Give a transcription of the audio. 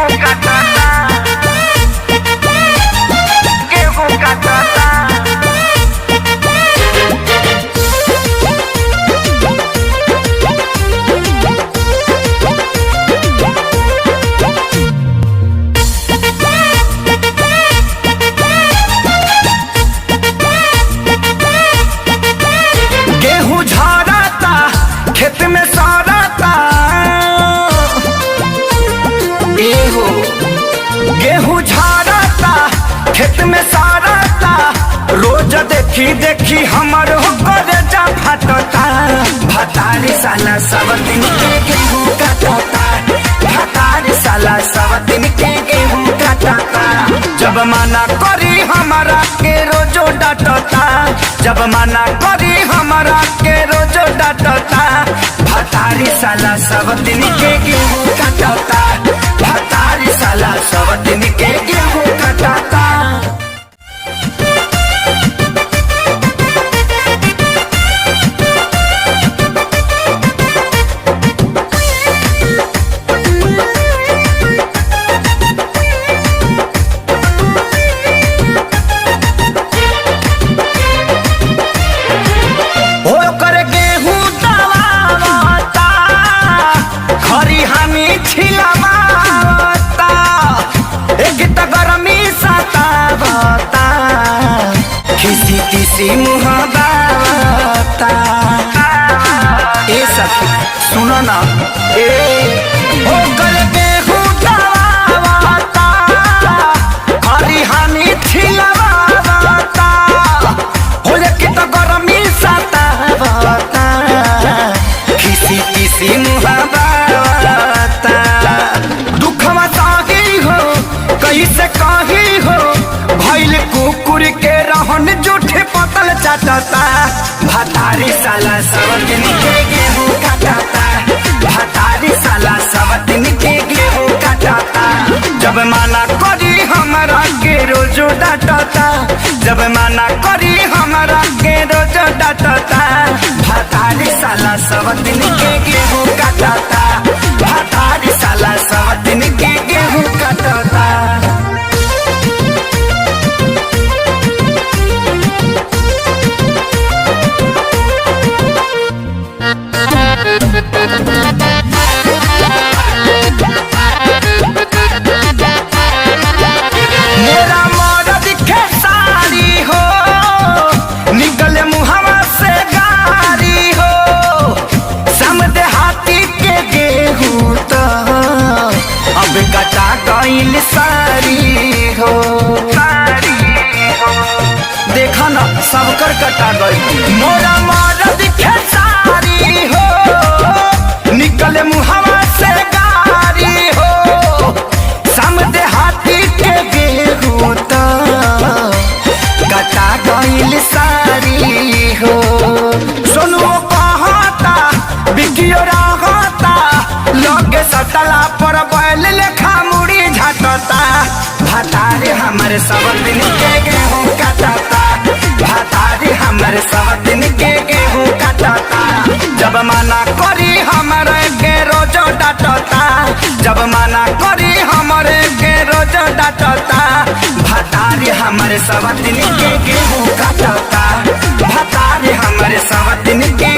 गेहूं काटता, गेहूं काटता। गेहूं झड़ता खेत में सड़ता, एहो गेहूं झड़ता खेत में सड़ता। रोज देखी देखी हमर कलेजा फटता। भतारी साला सब दिन के गेहूं काटता, भतारी साला सब दिन के गेहूं काटता। जब मना करी हमारा के रोजो डांटता, जब मना करी हमारा के रोजो डांटता। भतारी साला सब दिन के गेहूं काटता, भतारी साला सब दिन के गेहूं काटता। ए सखी सुनो ना, ओ कर गेहूं दबावता, हरी हानि छिलवावता। हो लेके तो गरमी सतावता, किसी किसी मुहावता। दुखवा साही हो कैसे कही हो, भइल कुकुर के रहन जूठे पतल चाटता। भतारी साला सब दिन के गेहूं काटता, भतारी साला सब दिन के गेहूं काटता। जब मना करी हमारा के रोजो डांटता, जब मना करी हमारा के रोजो डांटता। भतारी साला सब दिन के गेहूं काटता, भतारी साला सब दिन के गेहूं काटता। मेरा मर्द खेसारी हो, निकले मुहवा से गारी हो। समझे हाथी के गेहूं तो अब कटा गइल सारी हो, देखा ना सबकर कटा गई। मोरा मर्द खेसारी हो, निकले मुहवा से गारी हो। समझे हाथी के गेहूं तो कटा गइल सारी हो। सुनो कहता बिकियो रहता, लगे सटला पर बैल लेखा मुड़ी झटता। भतारी हमारे सब दिन के गेहूं काटता, भतारी हमारे सब दिन के गेहूं काटता। जब मना करी हमारे के रोजो डांटता, जब मना करी हमारे के रोजो डांटता। भतारी हमारे सब दिन के गेहूं काटता, भतारी हमारे सब दिन के